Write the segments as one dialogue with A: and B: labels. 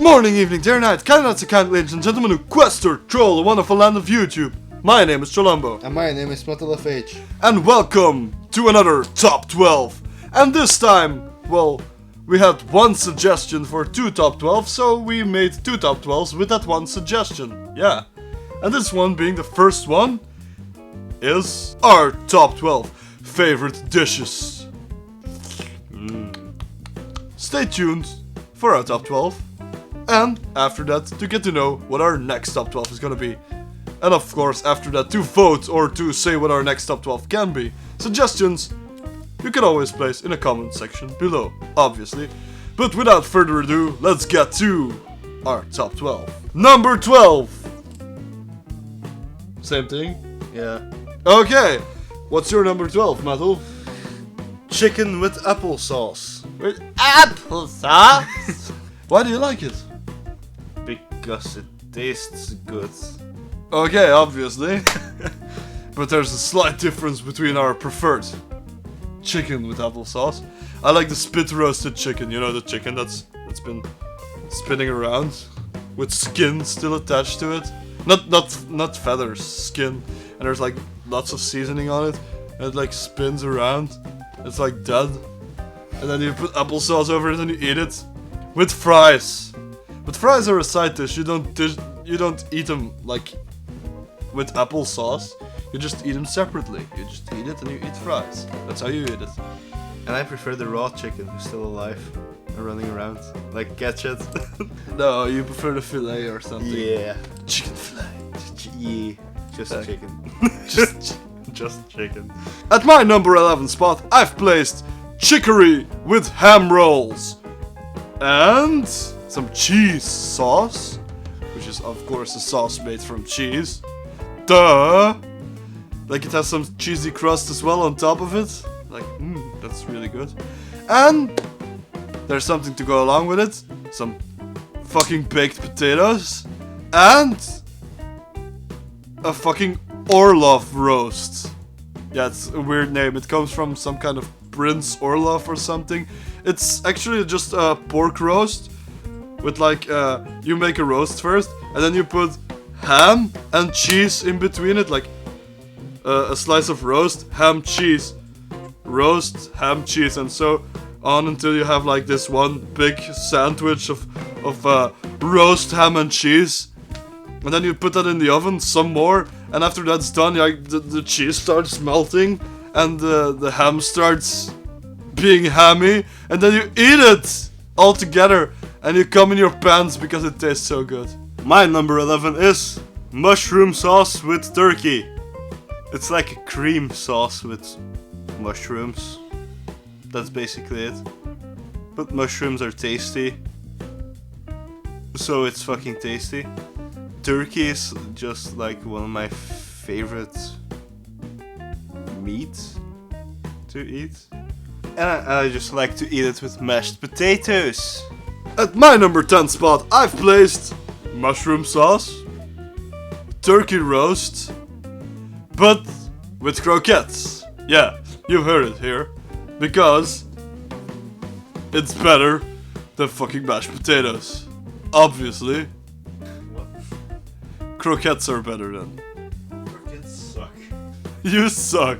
A: morning, evening, day or night, kind nuts, kind ladies and gentlemen who quest or troll the wonderful land of YouTube. My name is Trollumbo.
B: And my name is MetalFH.
A: And welcome to another Top 12. And this time, well, we had one suggestion for two Top 12, so we made two Top 12s with that one suggestion. Yeah. And this one being the first one is our Top 12 favorite dishes. Stay tuned for our Top 12. And after that, to get to know what our next Top 12 is gonna be. And of course, after that, to vote or to say what our next Top 12 can be. Suggestions, you can always place in a comment section below, obviously. But without further ado, let's get to our Top 12. Number 12! Same thing?
B: Yeah.
A: Okay, what's your number 12, Metal?
B: Chicken with applesauce.
A: Wait, applesauce? Why do you like it?
B: Because it tastes good.
A: Okay, obviously. But there's a slight difference between our preferred chicken with applesauce. I like the spit roasted chicken, you know, the chicken that's been spinning around with skin still attached to it. Not feathers, skin. And there's like lots of seasoning on it. And it like spins around. It's like dead. And then you put applesauce over it and you eat it with fries. But fries are a side dish. You don't eat them like with applesauce. You just eat them separately. You just eat it and you eat fries. That's how you eat it.
B: And I prefer the raw chicken who's still alive and running around. Like catch it.
A: No, you prefer the fillet or something.
B: Yeah.
A: Chicken fillet.
B: Yeah. Just chicken. just chicken.
A: At my number 11 spot, I've placed chicory with ham rolls. And some cheese sauce, which is of course a sauce made from cheese. Duh! Like it has some cheesy crust as well on top of it. Like, that's really good. And there's something to go along with it. Some fucking baked potatoes. And a fucking Orlov roast. Yeah, it's a weird name. It comes from some kind of Prince Orlov or something. It's actually just a pork roast. With like, you make a roast first, and then you put ham and cheese in between it, like a slice of roast, ham, cheese, roast, ham, cheese, and so on until you have like this one big sandwich of roast, ham, and cheese. And then you put that in the oven, some more, and after that's done, like, the cheese starts melting, and the ham starts being hammy, and then you eat it all together. And you come in your pants because it tastes so good.
B: My number 11 is mushroom sauce with turkey. It's like a cream sauce with mushrooms. That's basically it. But mushrooms are tasty. So it's fucking tasty. Turkey is just like one of my favorite meats to eat. And I just like to eat it with mashed potatoes.
A: At my number 10 spot, I've placed mushroom sauce, turkey roast, but with croquettes. Yeah, you heard it here. Because it's better than fucking mashed potatoes. Obviously.
B: What?
A: Croquettes are better than.
B: Croquettes suck.
A: You suck.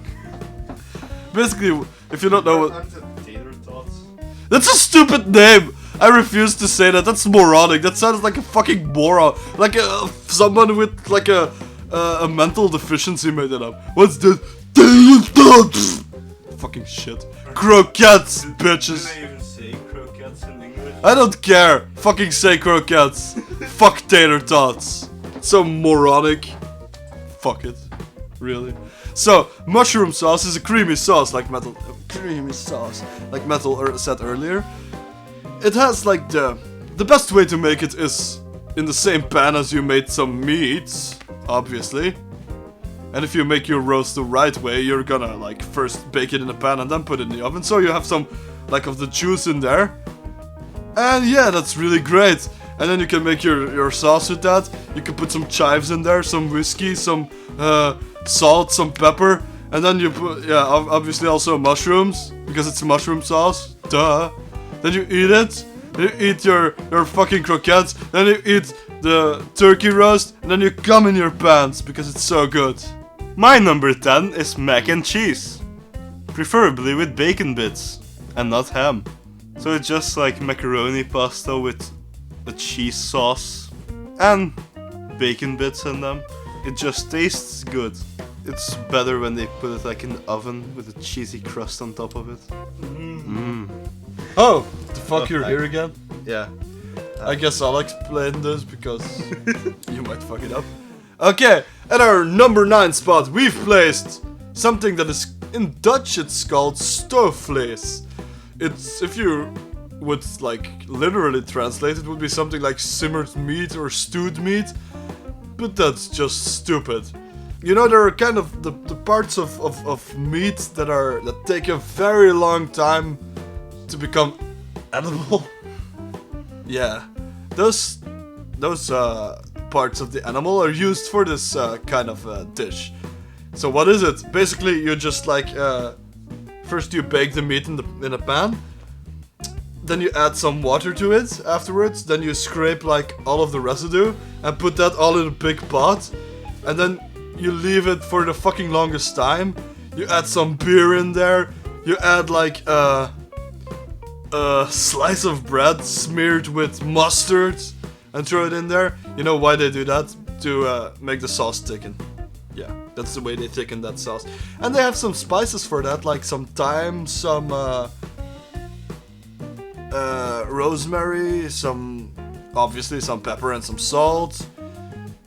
A: Basically, if you don't know what...
B: Aren't the tater tots?
A: That's a stupid name! I refuse to say that. That's moronic. That sounds like a fucking moron. Like someone with like a mental deficiency made it up. What's this? Fucking shit. Croquettes, bitches.
B: Did I even say croquettes in English?
A: I don't care. Fucking say croquettes. Fuck tater tots. So moronic. Fuck it. Really. So, mushroom sauce is a creamy sauce like Metal. Creamy sauce like Metal said earlier. It has like the best way to make it is in the same pan as you made some meats, obviously. And if you make your roast the right way, you're gonna like first bake it in a pan and then put it in the oven, so you have some like of the juice in there. And yeah, that's really great. And then you can make your sauce with that. You can put some chives in there, some whiskey, some salt, some pepper, and then you put obviously also mushrooms because it's mushroom sauce. Duh. Then you eat it, then you eat your fucking croquettes, then you eat the turkey roast, and then you come in your pants because it's so good.
B: My number 10 is mac and cheese. Preferably with bacon bits and not ham. So it's just like macaroni pasta with a cheese sauce and bacon bits in them. It just tastes good. It's better when they put it like in the oven with a cheesy crust on top of it.
A: Oh, the fuck, you're here again?
B: Yeah.
A: I guess I'll explain this because you might fuck it up. Okay, at our number 9 spot, we've placed something that is, in Dutch it's called Stoofvlees. It's, if you would like literally translate it, would be something like simmered meat or stewed meat, but that's just stupid. You know, there are kind of the parts of meat that take a very long time to become edible. Yeah, those parts of the animal are used for this kind of dish. So what is it? Basically, you just like first you bake the meat in a pan, then you add some water to it afterwards, then you scrape like all of the residue and put that all in a big pot, and then you leave it for the fucking longest time. You add some beer in there, you add like a slice of bread smeared with mustard and throw it in there. You know why they do that? To make the sauce thicken. Yeah, that's the way they thicken that sauce. And they have some spices for that, like some thyme, some rosemary, obviously some pepper and some salt.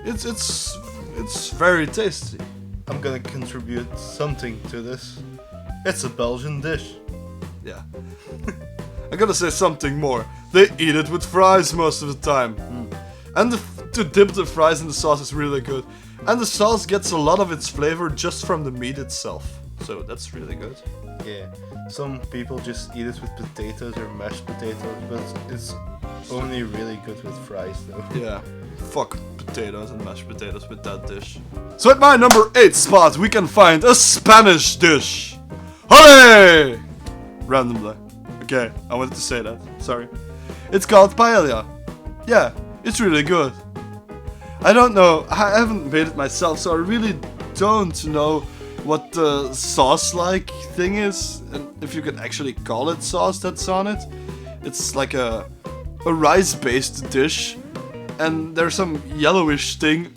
A: It's very tasty.
B: I'm gonna contribute something to this. It's a Belgian dish.
A: Yeah. I gotta say something more. They eat it with fries most of the time. And to dip the fries in the sauce is really good. And the sauce gets a lot of its flavor just from the meat itself. So that's really good.
B: Yeah. Some people just eat it with potatoes or mashed potatoes, but it's only really good with fries though.
A: Yeah. Fuck potatoes and mashed potatoes with that dish. So at my number 8 spot, we can find a Spanish dish. Hooray! Randomly. Okay, I wanted to say that. Sorry. It's called paella. Yeah, it's really good. I don't know. I haven't made it myself, so I really don't know what the sauce-like thing is, and if you can actually call it sauce that's on it. It's like a rice-based dish, and there's some yellowish thing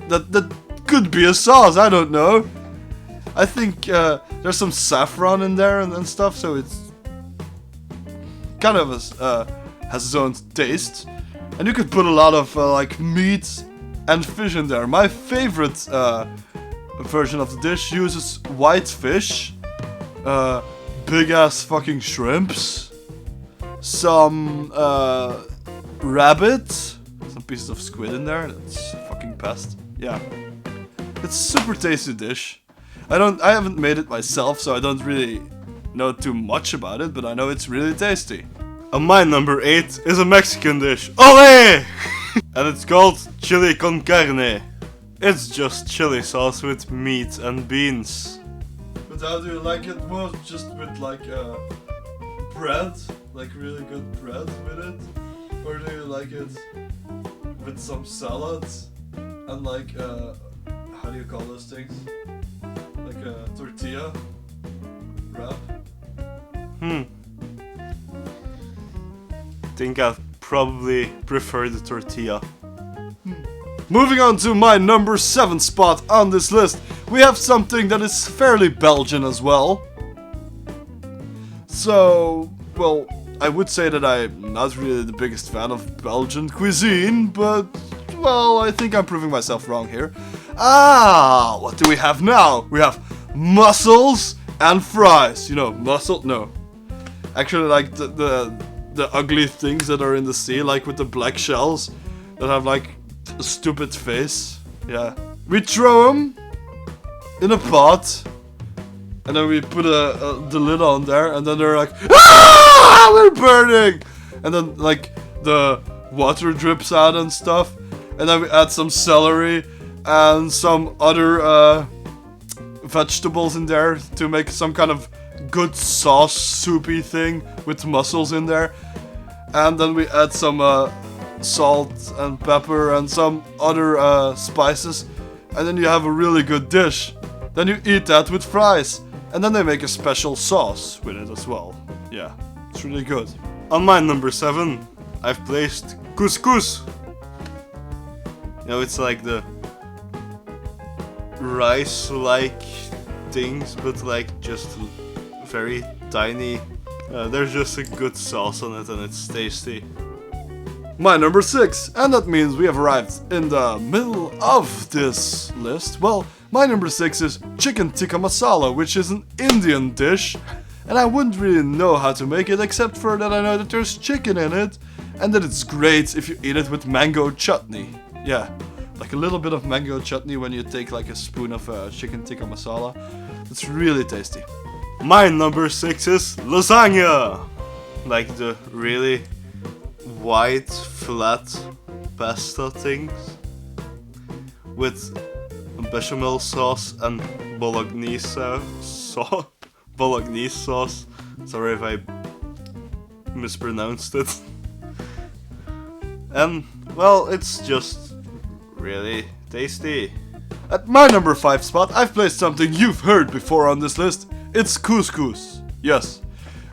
A: that could be a sauce. I don't know. I think there's some saffron in there and stuff, so it's kind of has its own taste. And you could put a lot of like meat and fish in there. My favorite version of the dish uses white fish, big ass fucking shrimps, some rabbit, some pieces of squid in there. That's fucking pest. Yeah, it's a super tasty dish. I haven't made it myself, so I don't really know too much about it, but I know it's really tasty.
B: And my number 8 is a Mexican dish. Olé! And it's called chili con carne. It's just chili sauce with meat and beans.
A: But how do you like it? Well, just with like bread, like really good bread with it? Or do you like it with some salad and like, how do you call those things? Like a tortilla wrap?
B: I think I'd probably prefer the tortilla.
A: Moving on to my number 7 spot on this list, we have something that is fairly Belgian as well. So, well, I would say that I'm not really the biggest fan of Belgian cuisine, but, well, I think I'm proving myself wrong here. Ah, what do we have now? We have mussels and fries. You know, no. Actually, like the ugly things that are in the sea, like with the black shells that have like a stupid face. Yeah. We throw them in a pot, and then we put the lid on there, and then they're like, ah, we're burning! And then like the water drips out and stuff, and then we add some celery and some other vegetables in there to make some kind of good sauce soupy thing with mussels in there. and then we add some salt and pepper and some other spices, and then you have a really good dish. Then you eat that with fries, and then they make a special sauce with it as well. Yeah, it's really good.
B: On my number 7, I've placed couscous. You know, it's like the rice-like things, but like just very tiny. There's just a good sauce on it and it's tasty.
A: My number 6, and that means we have arrived in the middle of this list. Well, my number 6 is chicken tikka masala, which is an Indian dish, and I wouldn't really know how to make it except for that I know that there's chicken in it, and that it's great if you eat it with mango chutney. Yeah, like a little bit of mango chutney when you take like a spoon of chicken tikka masala. It's really tasty.
B: My number 6 is lasagna, like the really white flat pasta things with bechamel sauce and Bolognese sauce. Bolognese sauce. Sorry if I mispronounced it. And well, it's just really tasty.
A: At my number 5 spot, I've placed something you've heard before on this list. It's couscous. Yes.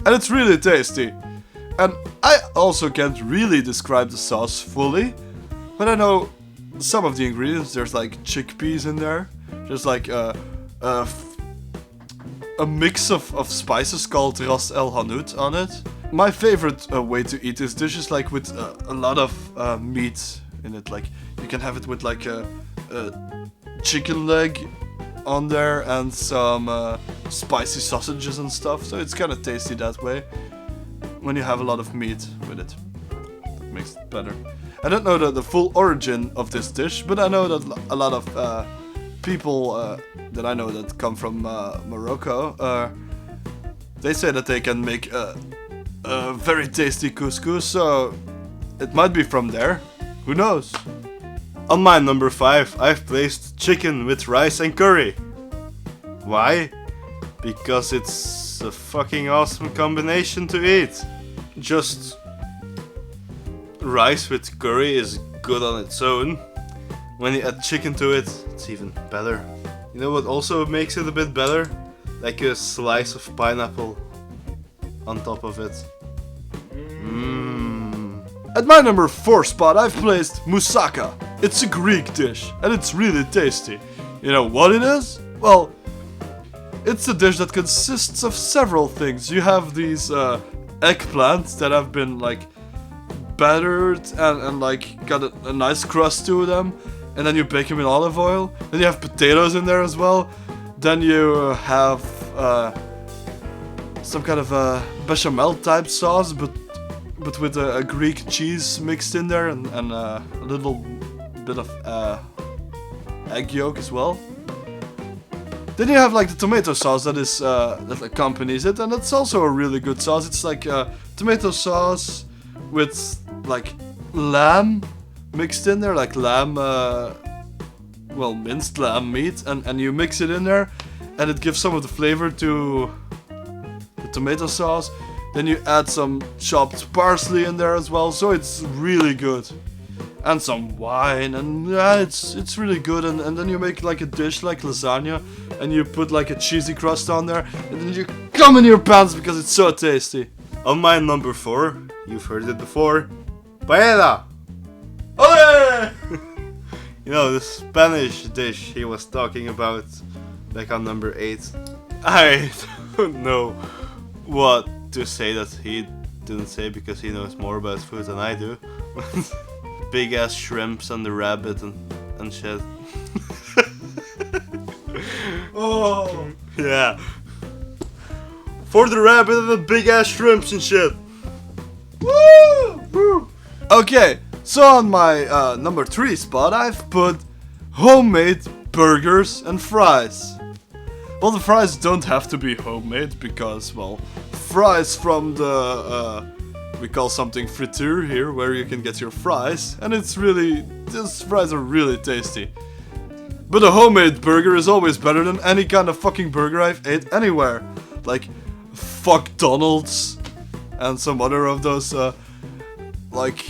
A: And it's really tasty. And I also can't really describe the sauce fully, but I know some of the ingredients. There's like chickpeas in there. There's like a mix of spices called Ras El Hanout on it. My favorite way to eat this dish is like with a lot of meat in it. Like you can have it with like a chicken leg on there and some spicy sausages and stuff. So it's kind of tasty that way. When you have a lot of meat with it, that makes it better. I don't know the full origin of this dish, but I know that a lot of people that I know that come from Morocco, they say that they can make a very tasty couscous, so it might be from there. Who knows?
B: On my number 5, I've placed chicken with rice and curry. Why? Because it's a fucking awesome combination to eat. Just rice with curry is good on its own. When you add chicken to it, it's even better. You know what also makes it a bit better? Like a slice of pineapple on top of it.
A: At my number 4 spot, I've placed moussaka. It's a Greek dish, and it's really tasty. You know what it is? Well, it's a dish that consists of several things. You have these eggplants that have been like battered and like got a nice crust to them, and then you bake them in olive oil. Then you have potatoes in there as well. Then you have some kind of bechamel type sauce, but with a Greek cheese mixed in there and a little bit of egg yolk as well. Then you have like the tomato sauce that accompanies it, and it's also a really good sauce. It's like tomato sauce with like lamb mixed in there, like lamb, minced lamb meat, and you mix it in there, and it gives some of the flavor to the tomato sauce. Then you add some chopped parsley in there as well, so it's really good. And some wine, and yeah, it's really good. And then you make like a dish like lasagna, and you put like a cheesy crust on there, and then you come in your pants because it's so tasty.
B: On my number 4, you've heard it before, Paella!
A: Olé!
B: You know, the Spanish dish he was talking about back on number 8. I don't know what to say that he didn't say because he knows more about food than I do. Big ass shrimps and the rabbit and shit.
A: Oh!
B: Yeah. For the rabbit and the big ass shrimps and shit.
A: Woo! Woo! Okay, so on my number 3 spot, I've put homemade burgers and fries. Well, the fries don't have to be homemade because, well, fries from the, we call something friture here, where you can get your fries, and these fries are really tasty. But a homemade burger is always better than any kind of fucking burger I've ate anywhere. Like, fuck Donald's, and some other of those like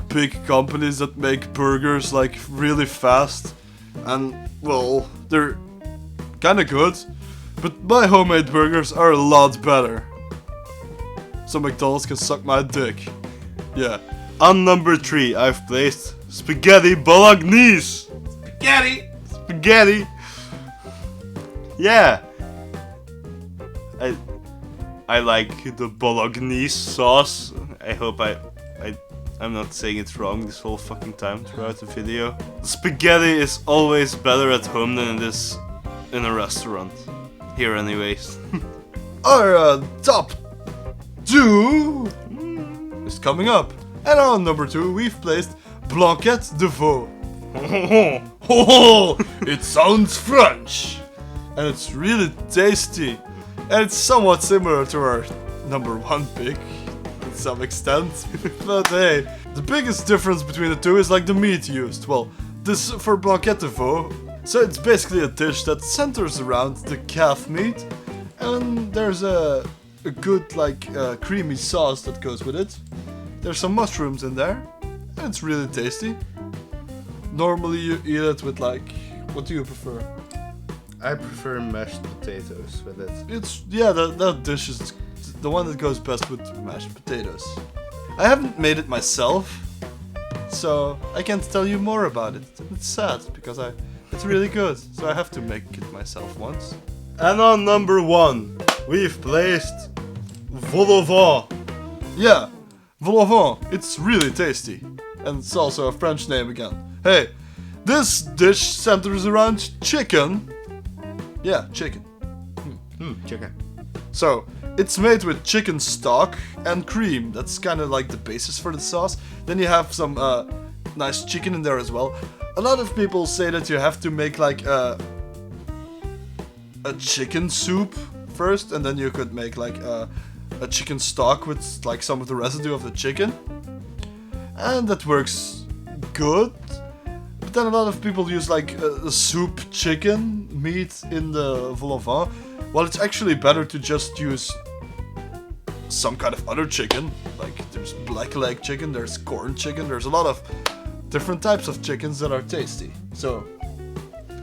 A: big companies that make burgers like really fast, and well, they're kind of good, but my homemade burgers are a lot better. So McDonald's can suck my dick. Yeah.
B: On number 3, I've placed spaghetti bolognese. Spaghetti. Yeah. I like the bolognese sauce. I hope I'm not saying it wrong this whole fucking time throughout the video. Spaghetti is always better at home than it is in a restaurant. Here anyways.
A: Our top 2 is coming up. And on number 2 we've placed Blanquette de Veau. It sounds French. And it's really tasty. And it's somewhat similar to our number 1 pick, to some extent. But hey, the biggest difference between the two is like the meat used. Well, this for Blanquette de Veau. So it's basically a dish that centers around the calf meat. And there's a good like creamy sauce that goes with it. There's some mushrooms in there. And it's really tasty. Normally you eat it with like, what do you prefer?
B: I prefer mashed potatoes with it.
A: It's, yeah, that dish is the one that goes best with mashed potatoes. I haven't made it myself, so I can't tell you more about it. It's sad, because it's really good, so I have to make it myself once.
B: And on number 1, we've placed vol au vent.
A: Yeah, vol au vent, it's really tasty. And it's also a French name again. Hey, this dish centers around chicken. Yeah, chicken.
B: Chicken.
A: So, it's made with chicken stock and cream. That's kind of like the basis for the sauce. Then you have some nice chicken in there as well. A lot of people say that you have to make like a chicken soup first, and then you could make like a chicken stock with like some of the residue of the chicken. And that works good. But then a lot of people use like a soup chicken meat in the vol au vent. Well, it's actually better to just use some kind of other chicken. Like there's black leg chicken, there's corn chicken, there's a lot of different types of chickens that are tasty. So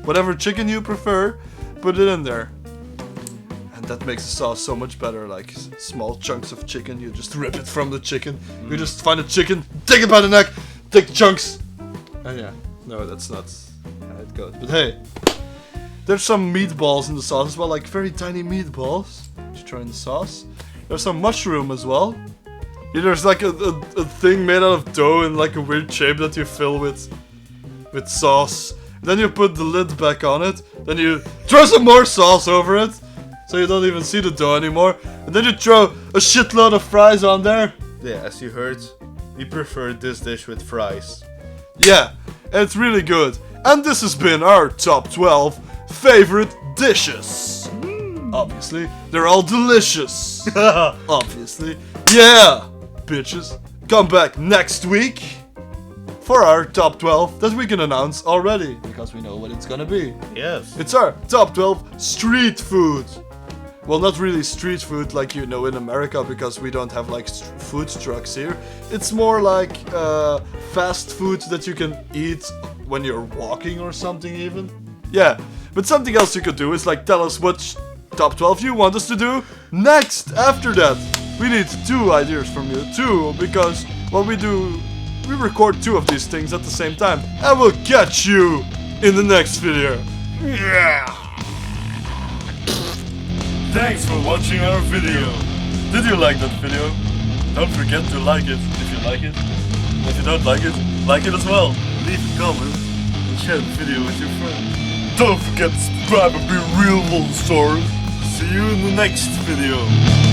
A: whatever chicken you prefer, put it in there. And that makes the sauce so much better. Like small chunks of chicken, you just rip it from the chicken. You just find a chicken, take it by the neck, take the chunks. And yeah, no, that's not how it goes. But hey, there's some meatballs in the sauce as well, like very tiny meatballs. Just try in the sauce. There's some mushroom as well. Yeah, there's like a thing made out of dough in like a weird shape that you fill with sauce. Then you put the lid back on it. Then you throw some more sauce over it, so you don't even see the dough anymore. And then you throw a shitload of fries on there.
B: Yeah, as you heard, we prefer this dish with fries.
A: Yeah, and it's really good. And this has been our top 12 favorite dishes. Obviously, they're all delicious. Obviously. Yeah, bitches. Come back next week for our top 12 that we can announce already, because we know what it's gonna be.
B: Yes.
A: It's our top 12 street food. Well, not really street food like you know in America, because we don't have like food trucks here. It's more like fast food that you can eat when you're walking or something even. Yeah, but something else you could do is like tell us what top 12 you want us to do next. After that, we need 2 ideas from you too, because what we do, we record 2 of these things at the same time. And we'll catch you in the next video. Yeah. Thanks for watching our video. Did you like that video? Don't forget to like it if you like it. If you don't like it as well. Leave a comment and share the video with your friends. Don't forget to subscribe and be real, Lolzosaurus. See you in the next video.